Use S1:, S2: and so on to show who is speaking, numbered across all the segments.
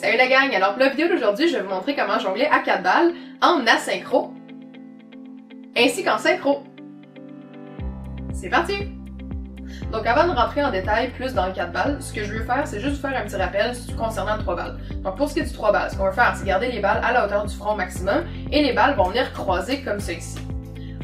S1: Salut la gang! Alors pour la vidéo d'aujourd'hui, je vais vous montrer comment jongler à 4 balles en asynchro ainsi qu'en synchro. C'est parti! Donc avant de rentrer en détail plus dans le 4 balles, ce que je veux faire, c'est juste vous faire un petit rappel concernant le 3 balles. Donc pour ce qui est du 3 balles, ce qu'on va faire, c'est garder les balles à la hauteur du front maximum et les balles vont venir croiser comme ça ici.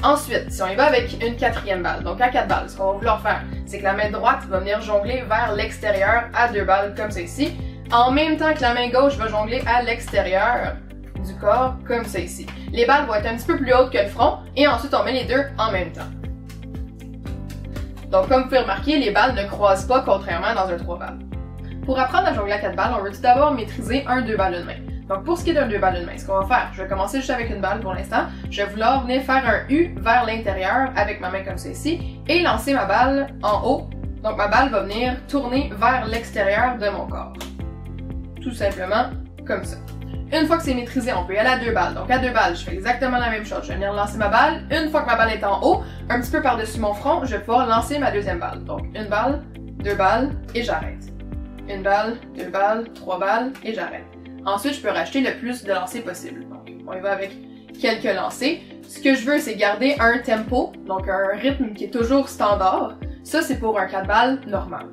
S1: Ensuite, si on y va avec une 4e balle, donc à 4 balles, ce qu'on va vouloir faire, c'est que la main droite va venir jongler vers l'extérieur à 2 balles comme ça ici, en même temps que la main gauche va jongler à l'extérieur du corps comme ça ici. Les balles vont être un petit peu plus hautes que le front et ensuite on met les deux en même temps. Donc comme vous pouvez remarquer, les balles ne croisent pas contrairement dans un 3 balles. Pour apprendre à jongler à 4 balles, on veut tout d'abord maîtriser un 2 balles une main. Donc pour ce qui est d'un 2 balles une main, ce qu'on va faire, je vais commencer juste avec une balle pour l'instant. Je vais vouloir venir faire un U vers l'intérieur avec ma main comme ça ici et lancer ma balle en haut. Donc ma balle va venir tourner vers l'extérieur de mon corps. Tout simplement comme ça. Une fois que c'est maîtrisé, on peut y aller à 2 balles. Donc à 2 balles, je fais exactement la même chose. Je vais venir lancer ma balle. Une fois que ma balle est en haut, un petit peu par-dessus mon front, je vais pouvoir lancer ma deuxième balle. Donc une balle, 2 balles et j'arrête. Une balle, 2 balles, 3 balles et j'arrête. Ensuite, je peux rajouter le plus de lancers possible. Donc on y va avec quelques lancers. Ce que je veux, c'est garder un tempo, donc un rythme qui est toujours standard. Ça, c'est pour un 4 balles normal.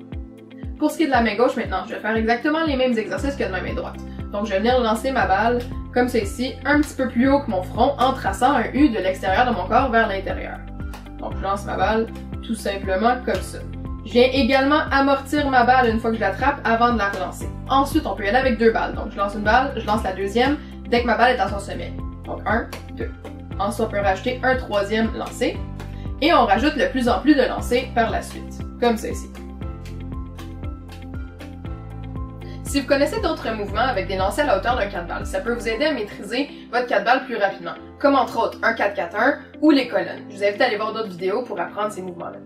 S1: Pour ce qui est de la main gauche maintenant, je vais faire exactement les mêmes exercices que de ma main droite. Donc je vais venir lancer ma balle comme ça ici, un petit peu plus haut que mon front en traçant un U de l'extérieur de mon corps vers l'intérieur. Donc je lance ma balle tout simplement comme ça. Je viens également amortir ma balle une fois que je l'attrape avant de la relancer. Ensuite, on peut y aller avec 2 balles. Donc je lance une balle, je lance la deuxième dès que ma balle est à son sommet. Donc 1, 2. Ensuite, on peut rajouter un 3e lancer. Et on rajoute de plus en plus de lancers par la suite, comme ça ici. Si vous connaissez d'autres mouvements avec des lancers à la hauteur d'un 4 balles, ça peut vous aider à maîtriser votre 4 balles plus rapidement, comme entre autres un 4-4-1 ou les colonnes. Je vous invite à aller voir d'autres vidéos pour apprendre ces mouvements-là.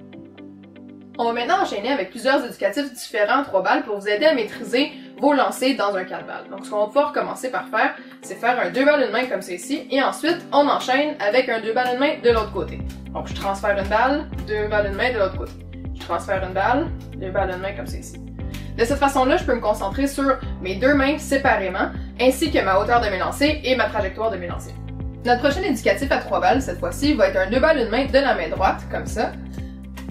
S1: On va maintenant enchaîner avec plusieurs éducatifs différents en 3 balles pour vous aider à maîtriser vos lancers dans un 4 balles. Donc ce qu'on va pouvoir commencer par faire, c'est faire un 2 balles une main comme ça ici, et ensuite on enchaîne avec un 2 balles une main de l'autre côté. Donc je transfère une balle, 2 balles une main de l'autre côté. Je transfère une balle, 2 balles une main comme ça ici. De cette façon-là, je peux me concentrer sur mes 2 mains séparément, ainsi que ma hauteur de mes lancers et ma trajectoire de mes lancers. Notre prochain éducatif à 3 balles, cette fois-ci, va être un 2 balles une main de la main droite, comme ça.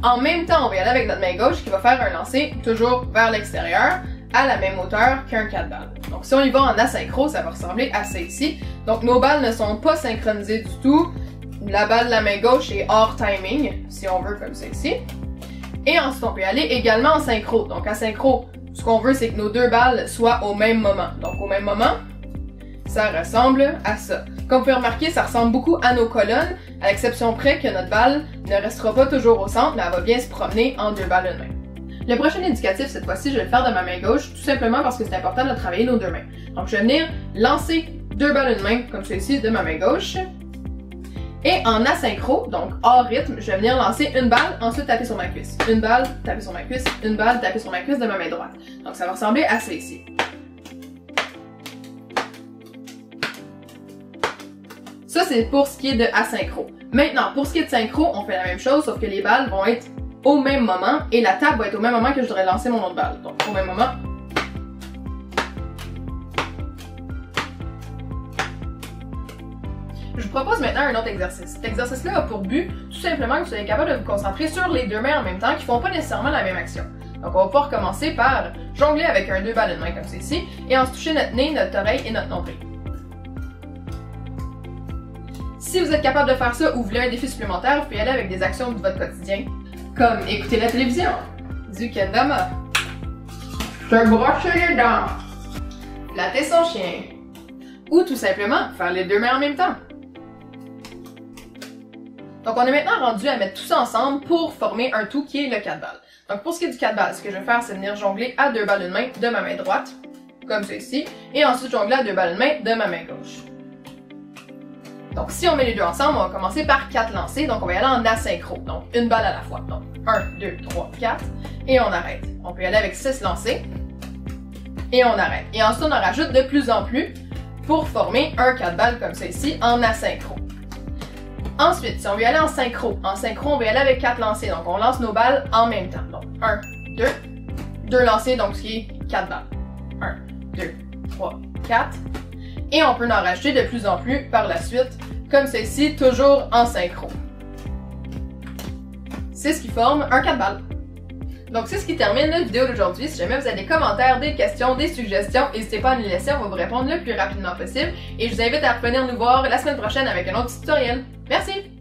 S1: En même temps, on va y aller avec notre main gauche qui va faire un lancer toujours vers l'extérieur, à la même hauteur qu'un 4 balles. Donc si on y va en asynchro, ça va ressembler à ça ici. Donc nos balles ne sont pas synchronisées du tout. La balle de la main gauche est hors timing, si on veut, comme ça ici. Et ensuite, on peut y aller également en synchro. Donc à synchro, ce qu'on veut, c'est que nos 2 balles soient au même moment. Donc au même moment, ça ressemble à ça. Comme vous pouvez remarquer, ça ressemble beaucoup à nos colonnes, à l'exception près que notre balle ne restera pas toujours au centre, mais elle va bien se promener en 2 balles une main. Le prochain éducatif, cette fois-ci, je vais le faire de ma main gauche, tout simplement parce que c'est important de travailler nos 2 mains. Donc je vais venir lancer 2 balles une main, comme ceci, de ma main gauche. Et en asynchro, donc hors rythme, je vais venir lancer une balle, ensuite taper sur ma cuisse. Une balle, taper sur ma cuisse, une balle, taper sur ma cuisse de ma main droite. Donc ça va ressembler à ça ici. Ça, c'est pour ce qui est de asynchro. Maintenant, pour ce qui est de synchro, on fait la même chose, sauf que les balles vont être au même moment et la table va être au même moment que je devrais lancer mon autre balle. Donc au même moment. Je vous propose maintenant un autre exercice. Cet exercice-là a pour but, tout simplement, que vous soyez capable de vous concentrer sur les 2 mains en même temps qui ne font pas nécessairement la même action. Donc on va pouvoir commencer par jongler avec un 2 balles une main comme ceci et en se toucher notre nez, notre oreille et notre nombril. Si vous êtes capable de faire ça ou vous voulez un défi supplémentaire, vous pouvez y aller avec des actions de votre quotidien, comme écouter la télévision, du kendama, se brosser les dents, flatter son chien, ou tout simplement faire les 2 mains en même temps. Donc on est maintenant rendu à mettre tout ça ensemble pour former un tout qui est le 4 balles. Donc pour ce qui est du 4 balles, ce que je vais faire, c'est venir jongler à 2 balles une main de ma main droite, comme ceci, et ensuite jongler à 2 balles une main de ma main gauche. Donc si on met les deux ensemble, on va commencer par 4 lancers, donc on va y aller en asynchro, donc une balle à la fois. Donc 1, 2, 3, 4, et on arrête. On peut y aller avec 6 lancers, et on arrête. Et ensuite on en rajoute de plus en plus pour former un 4 balles comme ça ici en asynchro. Ensuite, si on veut y aller en synchro, on va y aller avec 4 lancers, donc on lance nos balles en même temps. Donc 1, 2, 2 lancers, donc ce qui est 4 balles. 1, 2, 3, 4. Et on peut en rajouter de plus en plus par la suite, comme ceci, toujours en synchro. C'est ce qui forme un 4 balles. Donc c'est ce qui termine la vidéo d'aujourd'hui. Si jamais vous avez des commentaires, des questions, des suggestions, n'hésitez pas à nous les laisser, on va vous répondre le plus rapidement possible. Et je vous invite à revenir nous voir la semaine prochaine avec un autre tutoriel. Merci!